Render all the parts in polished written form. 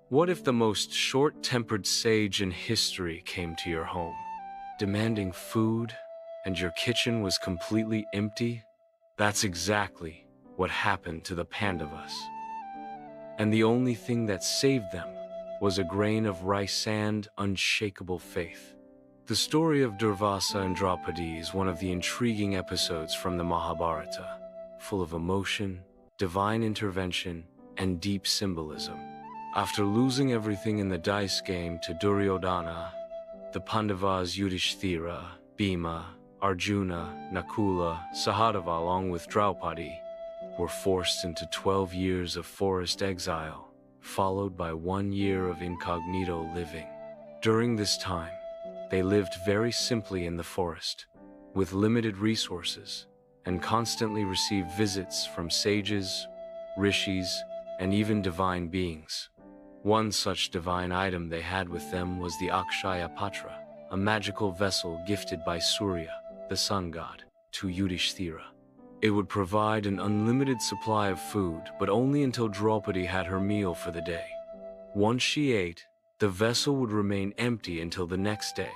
What if the most short-tempered sage in history came to your home, demanding food, and your kitchen was completely empty? That's exactly what happened to the Pandavas. And the only thing that saved them was a grain of rice and unshakable faith. The story of Durvasa and Draupadi is one of the intriguing episodes from the Mahabharata, full of emotion, divine intervention, and deep symbolism. After losing everything in the dice game to Duryodhana, the Pandavas Yudhishthira, Bhima, Arjuna, Nakula, Sahadeva along with Draupadi were forced into 12 years of forest exile, followed by 1 year of incognito living. During this time, they lived very simply in the forest, with limited resources, and constantly received visits from sages, rishis, and even divine beings. One such divine item they had with them was the Akshaya Patra, a magical vessel gifted by Surya, the sun god, to Yudhishthira. It would provide an unlimited supply of food, but only until Draupadi had her meal for the day. Once she ate, the vessel would remain empty until the next day.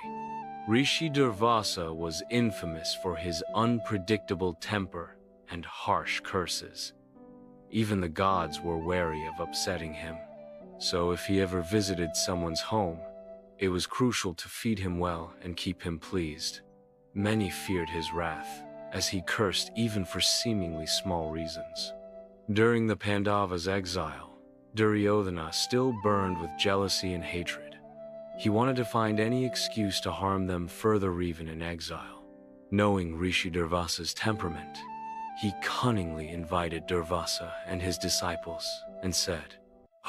Rishi Durvasa was infamous for his unpredictable temper and harsh curses. Even the gods were wary of upsetting him. So if he ever visited someone's home, it was crucial to feed him well and keep him pleased. Many feared his wrath, as he cursed even for seemingly small reasons. During the Pandavas' exile, Duryodhana still burned with jealousy and hatred. He wanted to find any excuse to harm them further even in exile. Knowing Rishi Durvasa's temperament, he cunningly invited Durvasa and his disciples and said,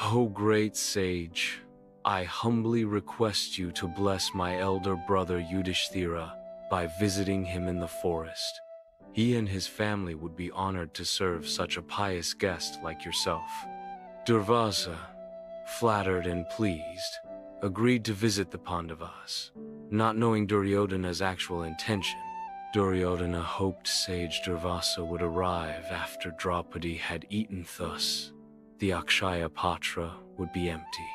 "O great sage, I humbly request you to bless my elder brother Yudhishthira by visiting him in the forest. He and his family would be honored to serve such a pious guest like yourself." Durvasa, flattered and pleased, agreed to visit the Pandavas. Not knowing Duryodhana's actual intention, Duryodhana hoped sage Durvasa would arrive after Draupadi had eaten. Thus, the Akshaya Patra would be empty,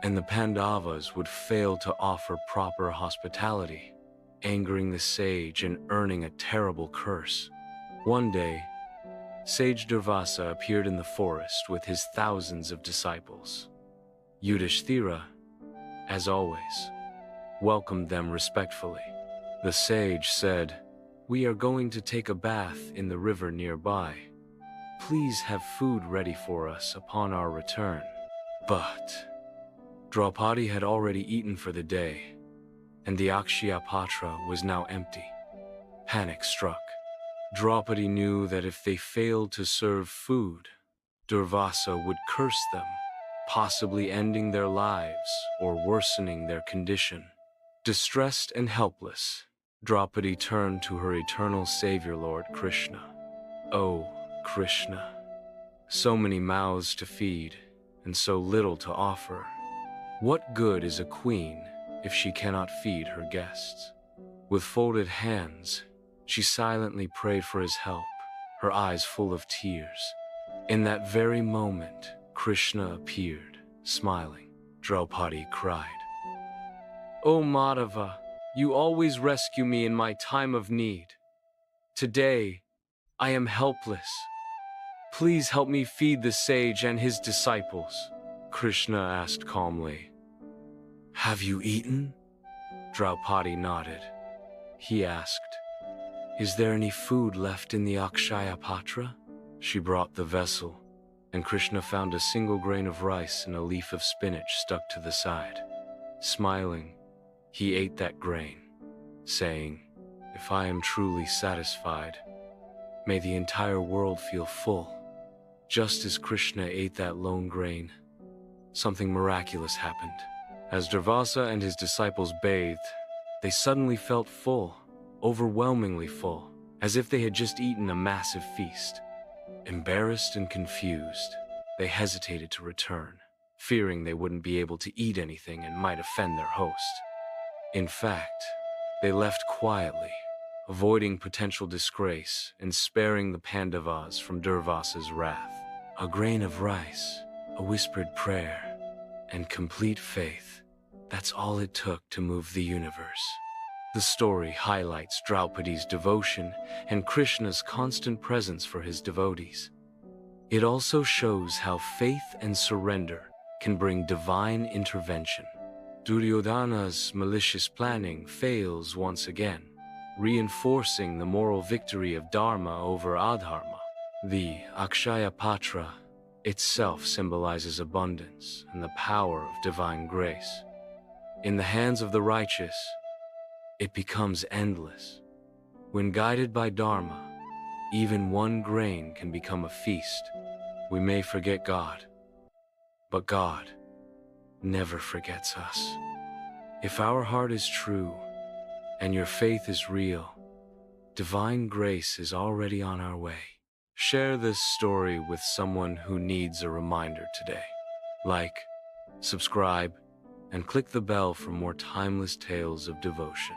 and the Pandavas would fail to offer proper hospitality, angering the sage and earning a terrible curse. One day, sage Durvasa appeared in the forest with his thousands of disciples. Yudhishthira, as always, welcomed them respectfully. The sage said, "We are going to take a bath in the river nearby. Please have food ready for us upon our return." But Draupadi had already eaten for the day, and the Akshaya Patra was now empty. Panic struck. Draupadi knew that if they failed to serve food, Durvasa would curse them, possibly ending their lives or worsening their condition. Distressed and helpless, Draupadi turned to her eternal savior Lord Krishna. "Oh, Krishna, so many mouths to feed and so little to offer. What good is a queen if she cannot feed her guests?" With folded hands, she silently prayed for his help, her eyes full of tears. In that very moment, Krishna appeared, smiling. Draupadi cried, "O Madhava, you always rescue me in my time of need. Today, I am helpless. Please help me feed the sage and his disciples." Krishna asked calmly, "Have you eaten?" Draupadi nodded. He asked, "Is there any food left in the Akshaya Patra?" She brought the vessel, and Krishna found a single grain of rice and a leaf of spinach stuck to the side. Smiling, he ate that grain, saying, "If I am truly satisfied, may the entire world feel full." Just as Krishna ate that lone grain, something miraculous happened. As Durvasa and his disciples bathed, they suddenly felt full, overwhelmingly full, as if they had just eaten a massive feast. Embarrassed and confused, they hesitated to return, fearing they wouldn't be able to eat anything and might offend their host. In fact, they left quietly, avoiding potential disgrace and sparing the Pandavas from Durvasa's wrath. A grain of rice, a whispered prayer, and complete faith. That's all it took to move the universe. The story highlights Draupadi's devotion and Krishna's constant presence for his devotees. It also shows how faith and surrender can bring divine intervention. Duryodhana's malicious planning fails once again, reinforcing the moral victory of Dharma over Adharma. The Akshaya Patra itself symbolizes abundance and the power of divine grace. In the hands of the righteous, it becomes endless. When guided by Dharma, even one grain can become a feast. We may forget God, but God never forgets us. If our heart is true and your faith is real, divine grace is already on our way. Share this story with someone who needs a reminder today. Like, subscribe, and click the bell for more timeless tales of devotion.